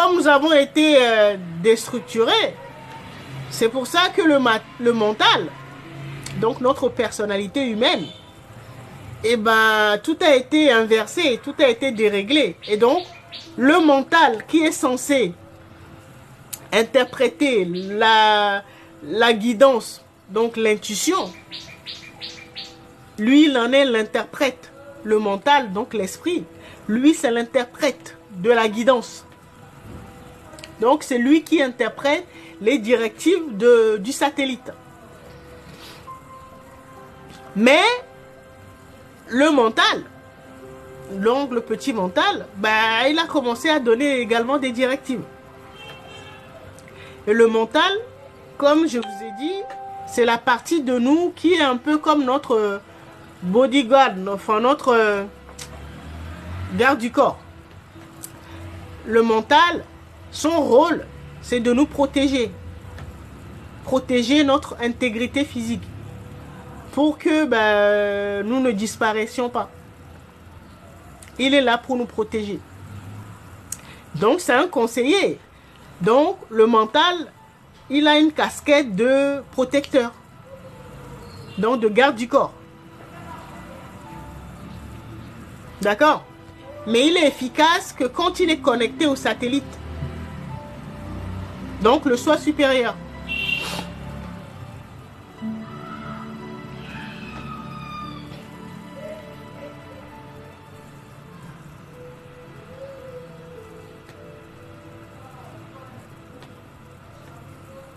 comme nous avons été déstructurés, c'est pour ça que le mental, donc notre personnalité humaine, et ben, tout a été inversé, tout a été déréglé. Et donc, le mental qui est censé interpréter la guidance, donc l'intuition, lui, il en est l'interprète. Le mental, donc l'esprit, lui, c'est l'interprète de la guidance. Donc, c'est lui qui interprète les directives du satellite. Mais, le mental, donc le petit mental, bah, il a commencé à donner également des directives. Et le mental, comme je vous ai dit, c'est la partie de nous qui est un peu comme notre bodyguard, enfin notre garde du corps. Le mental, son rôle, c'est de nous protéger. Protéger notre intégrité physique. Pour que nous ne disparaissions pas. Il est là pour nous protéger. Donc, c'est un conseiller. Donc, le mental, il a une casquette de protecteur. Donc, de garde du corps. D'accord? Mais il est efficace que quand il est connecté au satellite. Donc, le soi supérieur.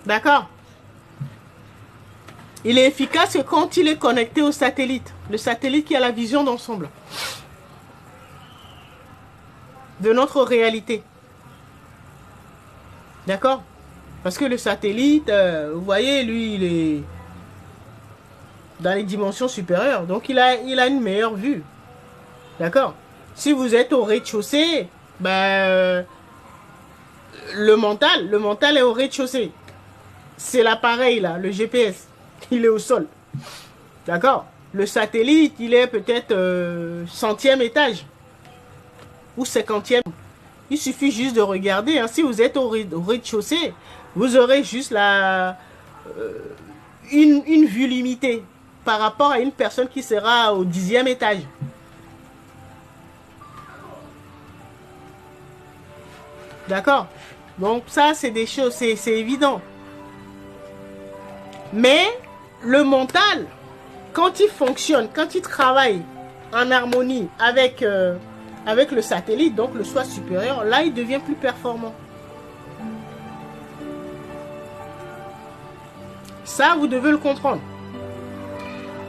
D'accord? Il est efficace que quand il est connecté au satellite. Le satellite qui a la vision d'ensemble. De notre réalité. D'accord? Parce que le satellite, vous voyez, lui, il est dans les dimensions supérieures. Donc, il a une meilleure vue. D'accord? Si vous êtes au rez-de-chaussée, le mental est au rez-de-chaussée. C'est l'appareil, là, le GPS. Il est au sol. D'accord? Le satellite, il est peut-être 100e étage. Ou 50e. Il suffit juste de regarder. Hein. Si vous êtes au rez-de-chaussée, vous aurez juste une vue limitée par rapport à une personne qui sera au 10e étage. D'accord? Donc ça, c'est des choses, c'est évident. Mais le mental, quand il fonctionne, quand il travaille en harmonie avec le satellite, donc le soi supérieur, là, il devient plus performant. Ça, vous devez le comprendre.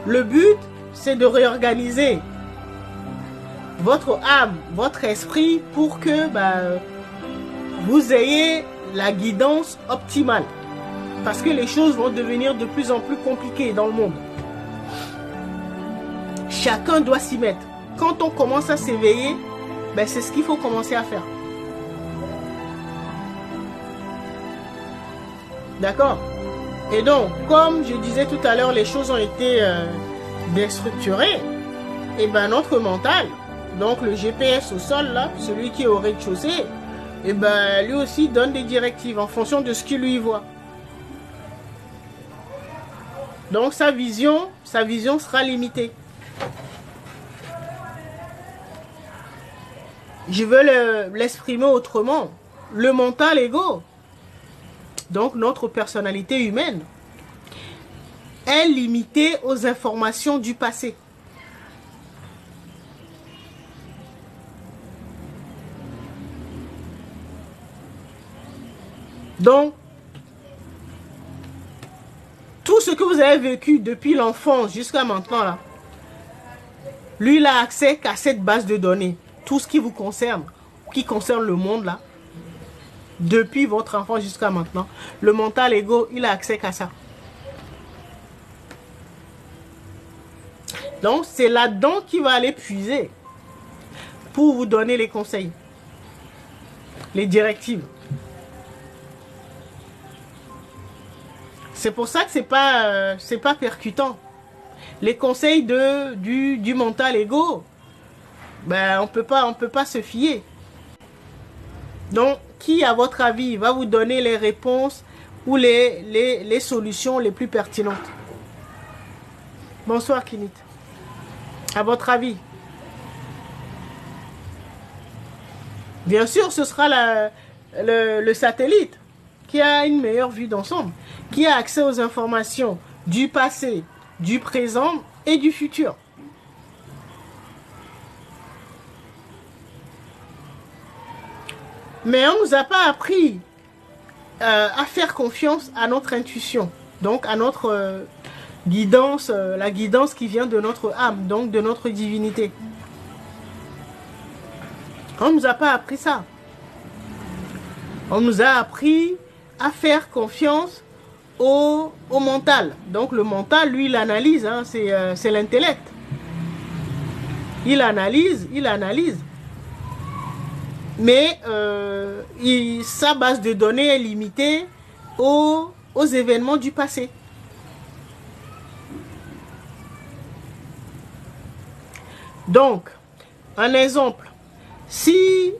Le but, c'est de réorganiser votre âme, votre esprit pour que vous ayez la guidance optimale. Parce que les choses vont devenir de plus en plus compliquées dans le monde. Chacun doit s'y mettre. Quand on commence à s'éveiller, c'est ce qu'il faut commencer à faire. D'accord? Et donc, comme je disais tout à l'heure, les choses ont été déstructurées. Et notre mental, donc le GPS au sol, là, celui qui est au rez-de-chaussée, lui aussi donne des directives en fonction de ce qu'il lui voit. Donc sa vision sera limitée. Je veux l'exprimer autrement. Le mental ego, donc notre personnalité humaine, est limitée aux informations du passé. Donc, tout ce que vous avez vécu depuis l'enfance jusqu'à maintenant, là, lui, il a accès qu'à cette base de données. Tout ce qui vous concerne, qui concerne le monde, là, depuis votre enfance jusqu'à maintenant, le mental ego, il a accès qu'à ça. Donc, c'est là-dedans qu'il va aller puiser pour vous donner les conseils, les directives. C'est pour ça que c'est pas percutant. Les conseils du mental ego, on peut pas se fier. Donc, qui, à votre avis, va vous donner les réponses ou les solutions les plus pertinentes? Bonsoir, Kinit. À votre avis? Bien sûr, ce sera le satellite qui a une meilleure vue d'ensemble, qui a accès aux informations du passé, du présent et du futur. Mais on ne nous a pas appris à faire confiance à notre intuition, donc à notre guidance, la guidance qui vient de notre âme, donc de notre divinité. On ne nous a pas appris ça. On nous a appris à faire confiance au mental. Donc le mental, lui, il analyse, hein, c'est l'intellect. Il analyse. Mais sa base de données est limitée aux événements du passé. Donc, un exemple. Si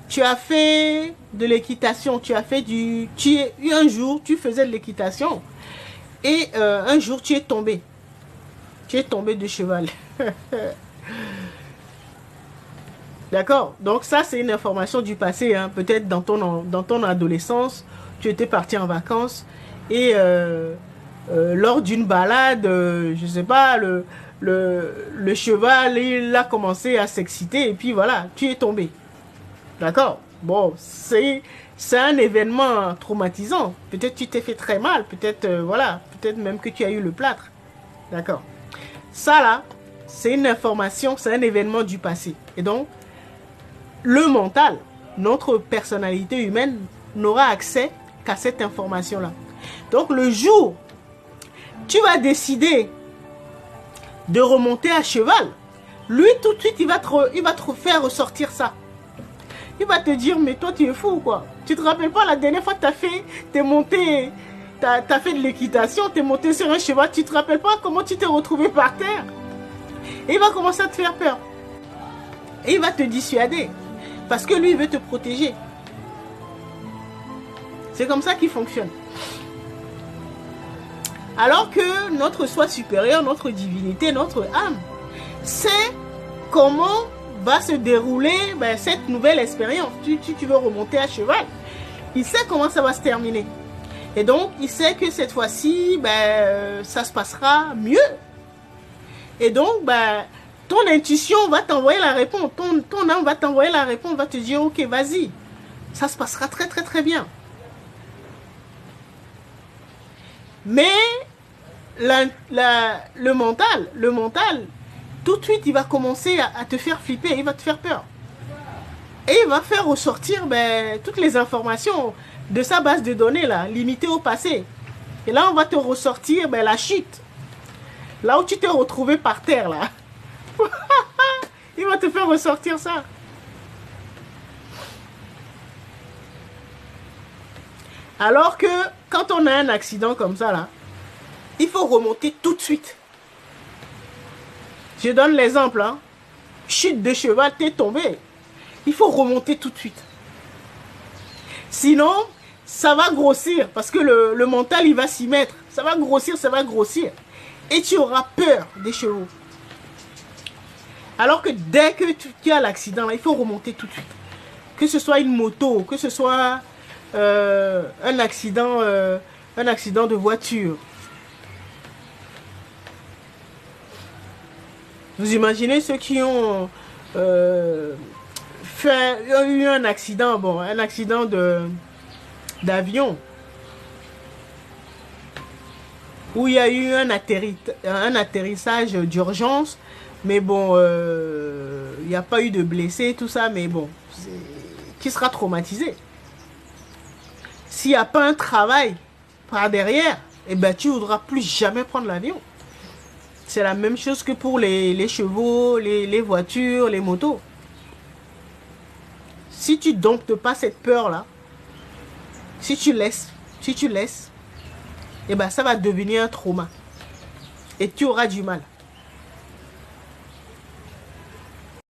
tu as fait de l'équitation, un jour, tu faisais de l'équitation et un jour, tu es tombé. Tu es tombé de cheval. D'accord? Donc ça, c'est une information du passé. Hein. Peut-être dans ton adolescence, tu étais parti en vacances et lors d'une balade, je sais pas, le cheval, il a commencé à s'exciter et puis voilà, tu es tombé. D'accord? Bon, c'est un événement traumatisant. Peut-être tu t'es fait très mal, peut-être voilà, peut-être même que tu as eu le plâtre. D'accord? Ça là, c'est une information, c'est un événement du passé. Et donc, le mental, notre personnalité humaine, n'aura accès qu'à cette information-là. Donc, le jour, tu vas décider de remonter à cheval, lui, tout de suite, il va te faire ressortir ça. Il va te dire, mais toi, tu es fou, quoi. Tu te rappelles pas la dernière fois que t'es monté, t'as fait de l'équitation, t'es monté sur un cheval, tu te rappelles pas comment tu t'es retrouvé par terre? Et il va commencer à te faire peur. Et il va te dissuader. Parce que lui, il veut te protéger. C'est comme ça qu'il fonctionne. Alors que notre soi supérieur, notre divinité, notre âme, sait comment va se dérouler cette nouvelle expérience. Tu veux remonter à cheval. Il sait comment ça va se terminer. Et donc, il sait que cette fois-ci, ça se passera mieux. Et donc, ton intuition va t'envoyer la réponse. Ton âme va t'envoyer la réponse, va te dire, ok, vas-y. Ça se passera très, très, très bien. Mais le mental, tout de suite, il va commencer à te faire flipper, il va te faire peur. Et il va faire ressortir toutes les informations de sa base de données, là, limitées au passé. Et là, on va te ressortir la chute. Là où tu t'es retrouvé par terre, là. Il va te faire ressortir ça. Alors que, quand on a un accident comme ça, là, il faut remonter tout de suite. Je donne l'exemple, hein. Chute de cheval, t'es tombé. Il faut remonter tout de suite. Sinon, ça va grossir. Parce que le mental, il va s'y mettre. Ça va grossir, ça va grossir. Et tu auras peur des chevaux. Alors que dès que tu as l'accident, il faut remonter tout de suite. Que ce soit une moto, que ce soit un accident de voiture. Vous imaginez ceux qui ont eu un accident, un accident d'avion, où il y a eu un atterrissage d'urgence, mais bon, il n'y a pas eu de blessés, tout ça, mais bon, qui sera traumatisé. S'il n'y a pas un travail par derrière, tu ne voudras plus jamais prendre l'avion. C'est la même chose que pour les chevaux, les voitures, les motos. Si tu domptes pas cette peur-là, si tu laisses, ça va devenir un trauma. Et tu auras du mal.